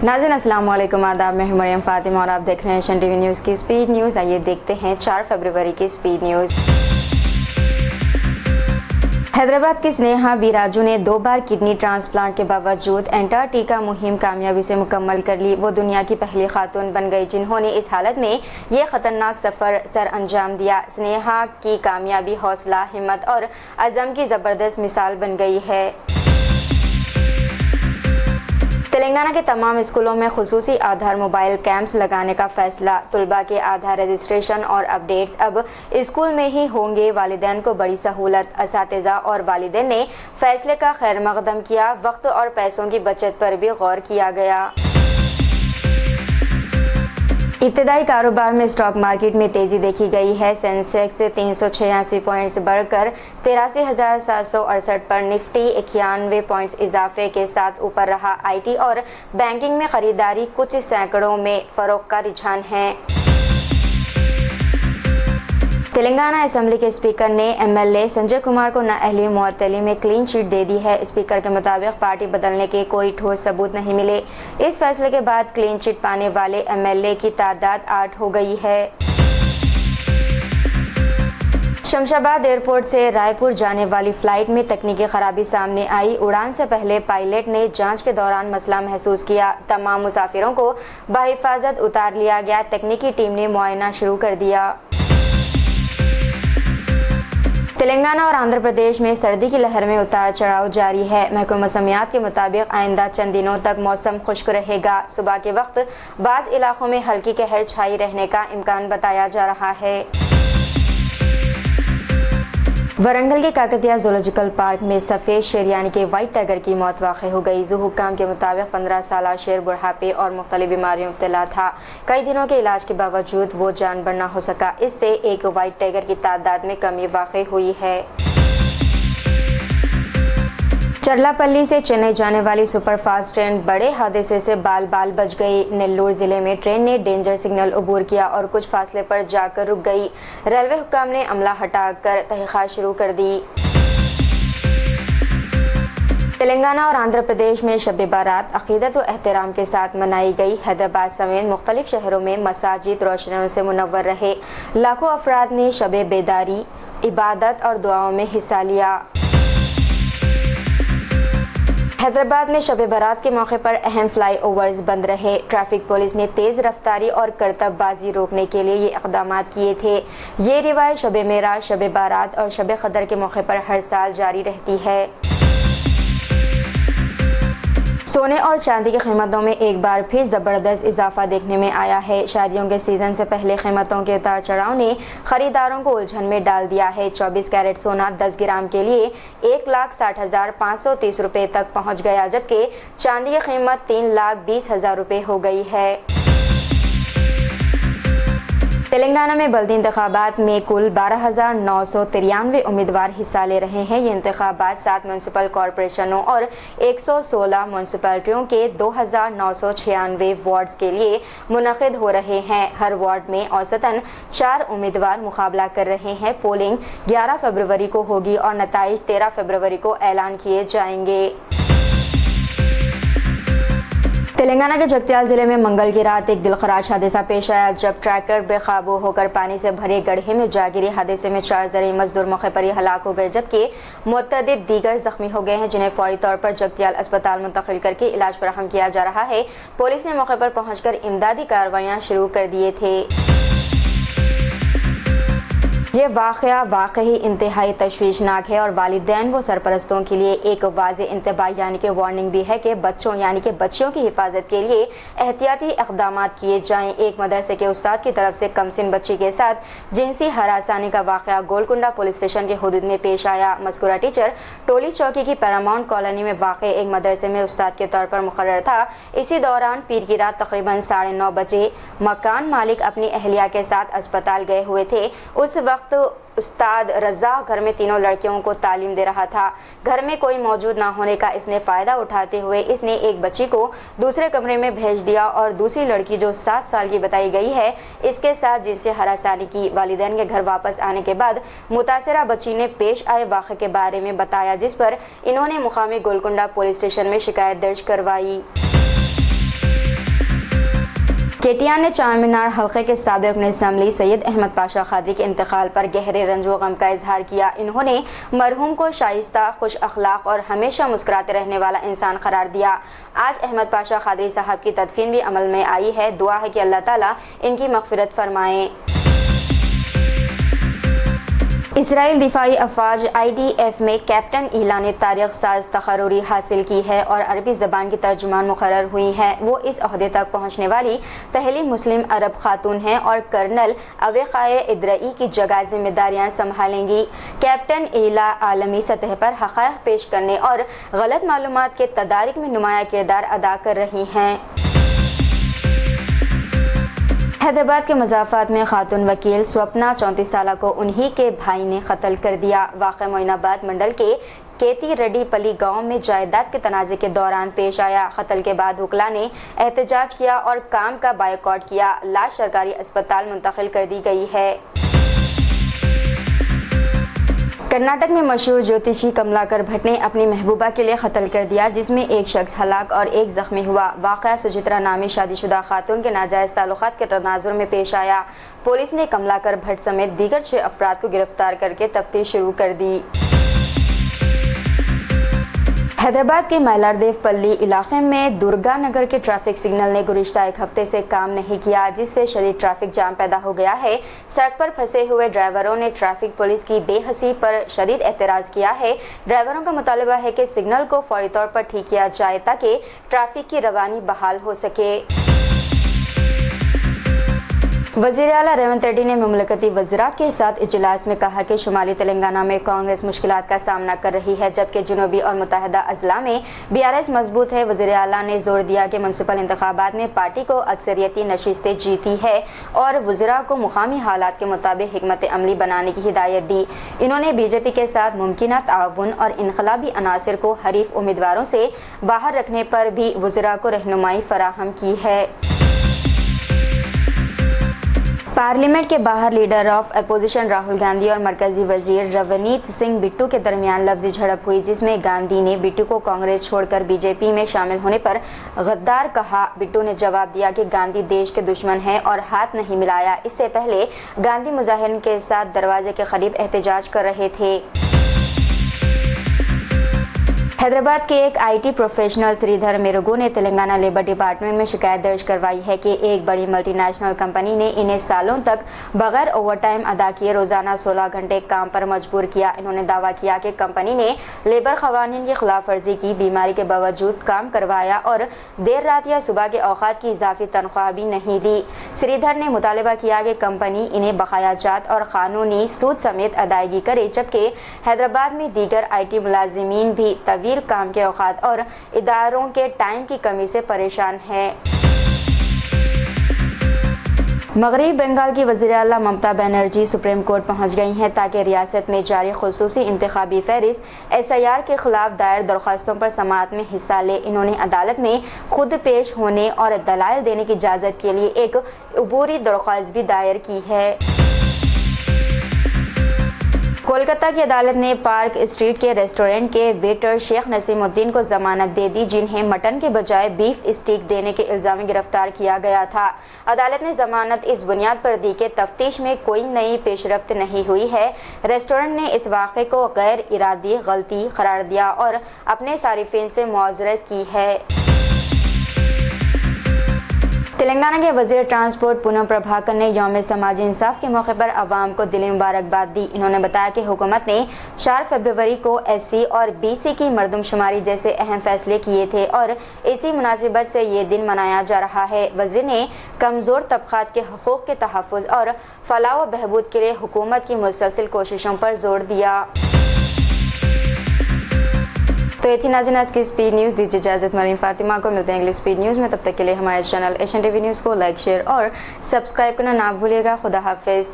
नाज़रीन अस्सलाम वालेकुम, आदाब। मैं हूं मरियम फातिमा और आप देख रहे हैं एशियन टीवी न्यूज़ की स्पीड न्यूज़। आइए देखते हैं 4 फरवरी की स्पीड न्यूज़। हैदराबाद की स्नेहा बी राजू ने 2 बार किडनी ट्रांसप्लांट के बावजूद एंटार्कटिका मुहिम कामयाबी से मुकम्मल कर ली। वो दुनिया की पहली खातून बन गई जिन्होंने इस हालत में ये खतरनाक सफ़र सर अंजाम दिया। स्नेहा की कामयाबी हौसला, हिम्मत और अज़म की ज़बरदस्त मिसाल बन गई है। तेलंगाना के तमाम स्कूलों में खुसूसी आधार मोबाइल कैंप्स लगाने का फैसला। तुलबा के आधार रजिस्ट्रेशन और अपडेट्स अब स्कूल में ही होंगे। वालिदैन को बड़ी सहूलत। असातिज़ा और वालिदैन ने फैसले का खैर मकदम किया। वक्त और पैसों की बचत पर भी गौर किया गया। इब्तदाई कारोबार में स्टॉक मार्केट में तेजी देखी गई है। सेंसेक्स 386 पॉइंट्स बढ़कर 83,768 पर, निफ्टी 91 पॉइंट्स इजाफे के साथ ऊपर रहा। आईटी और बैंकिंग में खरीदारी कुछ सैकड़ों में फरोख्त का रुझान है। तेलंगाना असेंबली के स्पीकर ने एमएलए संजय कुमार को नाअहली मुअत्तली में क्लीन चिट दे दी है। स्पीकर के मुताबिक पार्टी बदलने के कोई ठोस सबूत नहीं मिले। इस फैसले के बाद क्लीन चिट पाने वाले एमएलए की तादाद 8 हो गई है। शमशाबाद एयरपोर्ट से रायपुर जाने वाली फ्लाइट में तकनीकी खराबी सामने आई। उड़ान से पहले पायलट ने जांच के दौरान मसला महसूस किया। तमाम मुसाफिरों को बाहिफाजत उतार लिया गया। तकनीकी टीम ने मुआयना शुरू कर दिया। तेलंगाना और आंध्र प्रदेश में सर्दी की लहर में उतार चढ़ाव जारी है। महकमा मौसमियात के मुताबिक आइंदा चंद दिनों तक मौसम खुश्क रहेगा। सुबह के वक्त बाज़ इलाकों में हल्की कहर छाई रहने का इम्कान बताया जा रहा है। वरंगल के काकतिया ज़ूलॉजिकल पार्क में सफ़ेद शेर यानी कि वाइट टाइगर की मौत वाक़ हो गई। ज़ू हुक्काम के मुताबिक 15 साला शेर बुढ़ापे और मुख्तलिफ बीमारियों में मुब्तला था। कई दिनों के इलाज के बावजूद वो जानबर न हो सका। इससे एक वाइट टाइगर की तादाद में कमी वाक़ हुई है। चरलापल्ली से चेन्नई जाने वाली सुपरफास्ट ट्रेन बड़े हादसे से बाल बाल बच गई। नेल्लोर जिले में ट्रेन ने डेंजर सिग्नल अबूर किया और कुछ फासले पर जाकर रुक गई। रेलवे हुक्काम ने अमला हटाकर तहक़ीक़ात शुरू कर दी। तेलंगाना और आंध्र प्रदेश में शब बारात अक़ीदत व एहतराम के साथ मनाई गई। हैदराबाद समेत मुख्तलिफ शहरों में मसाजिद रोशनियों से मुनव्वर रहे। लाखों अफराद ने शब बेदारी, इबादत और दुआओं में हिस्सा लिया। हैदराबाद में शब बारात के मौके पर अहम फ्लाई ओवर्स बंद रहे। ट्रैफिक पुलिस ने तेज रफ्तारी और करतबबाजी रोकने के लिए ये इक़दाम किए थे। ये रिवायत शब मेराज, शब बारात और शब क़दर के मौके पर हर साल जारी रहती है। सोने और चांदी की कीमतों में एक बार फिर ज़बरदस्त इजाफा देखने में आया है। शादियों के सीज़न से पहले कीमतों के उतार चढ़ाव ने खरीदारों को उलझन में डाल दिया है। 24 कैरेट सोना 10 ग्राम के लिए 1,60,530 रुपये तक पहुंच गया, जबकि चांदी की कीमत 3,20,000 रुपये हो गई है। तेलंगाना में बल्दी इंतखाबात में कुल 12,993 उम्मीदवार हिस्सा ले रहे हैं। ये इंतखाबात 7 म्यूनसिपल कॉरपोरेशनों और 116 म्यूनसिपैलिटियों के 2,996 वार्ड्स के लिए मुनक़िद हो रहे हैं। हर वार्ड में औसतन 4 उम्मीदवार मुकाबला कर रहे हैं। पोलिंग 11 फरवरी को होगी और नताइज 13 फरवरी को ऐलान किए जाएंगे। तेलंगाना के जगत्याल जिले में मंगल की रात एक दिलखराश हादसा पेश आया, जब ट्रैक्टर बेकाबू होकर पानी से भरे गड्ढे में जा गिरी। हादसे में 4 ज़रई मजदूर मौके पर ही हलाक हो गए, जबकि मुतअद्दिद दीगर जख्मी हो गए हैं, जिन्हें फौरी तौर पर जगत्याल अस्पताल मुंतकिल करके इलाज फराहम किया जा रहा है। पुलिस ने मौके पर पहुंचकर इमदादी कार्रवाइयां शुरू कर दिए थे। ये वाक़या वाकई इंतहाई तशवीशनाक है और वालिदैन व सरपरस्तों के लिए एक वाज़े इंतबाह यानी कि वार्निंग भी है कि बच्चों यानी कि बच्चियों की हिफाजत के लिए एहतियाती इक़दाम किए जाएं। एक मदरसे के उस्ताद की तरफ से कमसिन बच्ची के साथ जिनसी हरासानी का वाक़या गोलकुंडा पुलिस स्टेशन के हुदूद में पेश आया। मज़कूरा टीचर टोली चौकी की पैरामाउंट कॉलोनी में वाक़ एक मदरसे में उस्ताद के तौर पर मुक़र्रर था। इसी दौरान पीर की रात तकरीबन 9:30 बजे मकान मालिक अपनी अहलिया के साथ अस्पताल गए हुए थे। उस वक्त उस्ताद रजा घर में तीनों लड़कियों को तालीम दे रहा था। घर में कोई मौजूद ना होने का इसने फ़ायदा उठाते हुए इसने एक बच्ची को दूसरे कमरे में भेज दिया और दूसरी लड़की जो 7 साल की बताई गई है इसके साथ जिनसे हरासानी की। वालिदैन के घर वापस आने के बाद मुतासिरा बच्ची ने पेश आए वाक़े के बारे में बताया, जिस पर इन्होंने मुकामी गोलकुंडा पुलिस स्टेशन में शिकायत दर्ज करवाई। KTR ने चार मीनार हल्के के साबिक असम्बली सैयद अहमद पाशा कादरी के इंतकाल पर गहरे रंज व गम का इजहार किया। इन्होंने मरहूम को शाइस्ता, खुश अखलाक और हमेशा मुस्कुराते रहने वाला इंसान करार दिया। आज अहमद पाशा कादरी साहब की तदफीन भी अमल में आई है। दुआ है कि अल्लाह ताला इनकी मग़फ़िरत फरमाए। इसराइल दिफाई अफवाज IDF में कैप्टन ईला ने तारीख साज तकर्री हासिल की है और अरबी ज़बान की तर्जुमान मुकर्रर हुई हैं। वो इस ओहदे तक पहुँचने वाली पहली मुस्लिम अरब खातून हैं और कर्नल अवेकाए इदरई की जगह जिम्मेदारियां संभालेंगी। कैप्टन ईला आलमी सतह पर हक़ाइक़ पेश करने और गलत मालूमात के तदारिक में नुमाया किरदार अदा कर रही हैं। हैदराबाद के मज़ाफ़ात में खातून वकील स्वप्ना 34 साल को उन्हीं के भाई ने कत्ल कर दिया। वाक़या मोइनाबाद मंडल के केती रेड्डी पली गांव में जायदाद के तनाज़े के दौरान पेश आया। कत्ल के बाद वकला ने एहतजाज किया और काम का बायकॉट किया। लाश सरकारी अस्पताल मुंतकिल कर दी गई है। कर्नाटक में मशहूर ज्योतिषी कमलाकर भट्ट ने अपनी महबूबा के लिए कत्ल कर दिया, जिसमें एक शख्स हलाक और एक जख्मी हुआ। वाक़या सुचित्रा नामी शादीशुदा खातून के नाजायज़ ताल्लुकात के तनाजुर में पेश आया। पुलिस ने कमलाकर भट्ट समेत दीगर 6 अफराद को गिरफ्तार करके तफ्तीश शुरू कर दी। हैदराबाद के मैलारदेव पल्ली इलाके में दुर्गा नगर के ट्रैफिक सिग्नल ने गुज़िश्ता एक हफ्ते से काम नहीं किया, जिससे शदीद ट्रैफिक जाम पैदा हो गया है। सड़क पर फंसे हुए ड्राइवरों ने ट्रैफिक पुलिस की बेहसी पर शदीद एतराज़ किया है। ड्राइवरों का मुतालबा है कि सिग्नल को फौरी तौर पर ठीक किया जाए ताकि ट्रैफिक की रवानी बहाल हो सके। वज़ीर आला रेवंत रेड्डी ने मुमलकती वज़रा के साथ इजलास में कहा कि शुमाली तेलंगाना में कांग्रेस मुश्किलात का सामना कर रही है, जबकि जनूबी और मुत्तहदा अजला में BRS मजबूत है। वज़ीर आला ने जोर दिया कि मुनसिपल इंतखाबात में पार्टी को अक्सरियती नशिस्तें जीती है और वज़रा को मुकामी हालात के मुताबिक हिकमत अमली बनाने की हिदायत दी। इन्होंने BJP के साथ मुमकिन ताउन और इनकलाबी अनासर को हरीफ उम्मीदवारों से बाहर रखने पर भी वज़रा को रहनुमाई फराहम की है। पार्लियामेंट के बाहर leader of opposition Rahul Gandhi और मरकजी वजीर रवनीत सिंह बिट्टू के दरमियान लफ्जी झड़प हुई, जिसमें गांधी ने बिट्टू को कांग्रेस छोड़कर BJP में शामिल होने पर गद्दार कहा। बिट्टू ने जवाब दिया कि गांधी देश के दुश्मन हैं और हाथ नहीं मिलाया। इससे पहले गांधी मुजाहिरीन के साथ दरवाजे के करीब एहतजाज कर रहे थे। हैदराबाद के एक IT प्रोफेशनल श्रीधर मेरुगु ने तेलंगाना लेबर डिपार्टमेंट में शिकायत दर्ज करवाई है कि एक बड़ी मल्टीनेशनल कंपनी ने इन्हें सालों तक बगैर ओवरटाइम अदा किए रोजाना 16 घंटे काम पर मजबूर किया। इन्होंने दावा किया कि कंपनी ने लेबर कवानीन की खिलाफ वर्जी की, बीमारी के बावजूद काम करवाया और देर रात या सुबह के औकात की इजाफी तनख्वाह भी नहीं दी। श्रीधर ने मुतालबा किया कि कंपनी इन्हें बकाया जात और कानूनी सूद समेत अदायगी करे, जबकि हैदराबाद में दीगर IT मुलाजिमीन भी तवील काम के औकात और इदारों के टाइम की कमी से परेशान है। मगरबी बंगाल की वज़ीर आला ममता बनर्जी सुप्रीम कोर्ट पहुंच गई हैं ताकि रियासत में जारी खुसूसी इंतखाबी फहरिस्त SIR के खिलाफ दायर दरख्वास्तों पर समाअत में हिस्सा ले। इन्होंने अदालत में खुद पेश होने और दलाइल देने की इजाज़त के लिए एक अबूरी दरख्वास्त भी दायर की है। कोलकाता की अदालत ने पार्क स्ट्रीट के रेस्टोरेंट के वेटर शेख नसीमुद्दीन को जमानत दे दी, जिन्हें मटन के बजाय बीफ स्टीक देने के इल्जाम में गिरफ्तार किया गया था। अदालत ने जमानत इस बुनियाद पर दी कि तफ्तीश में कोई नई पेशरफ्त नहीं हुई है। रेस्टोरेंट ने इस वाक़े को गैर इरादी गलती करार दिया और अपने सारिफिन से मुआवजत की है। तेलंगाना के वज़ीर ट्रांसपोर्ट पूनम प्रभाकर ने यौम समाजी इंसाफ के मौके पर आवाम को दिली मुबारकबाद दी। इन्होंने बताया कि हुकूमत ने 4 फरवरी को SC और BC की मरदमशुमारी जैसे अहम फैसले किए थे और इसी मुनासिबत से ये दिन मनाया जा रहा है। वज़ीर ने कमज़ोर तबक़ात के हकूक़ के तहफ़्फ़ुज़ और फलाह व बहबूद के लिए हुकूमत की मुसलसल कोशिशों पर जोर दिया। तो ये थी नाज़रीन आज की स्पीड न्यूज़। दीजिए इजाज़त, मरीम फातिमा को। मिलते हैं अगली स्पीड न्यूज़ में। तब तक के लिए हमारे चैनल एशियन TV न्यूज़ को लाइक, शेयर और सब्सक्राइब करना ना भूलिएगा। खुदा हाफिज़।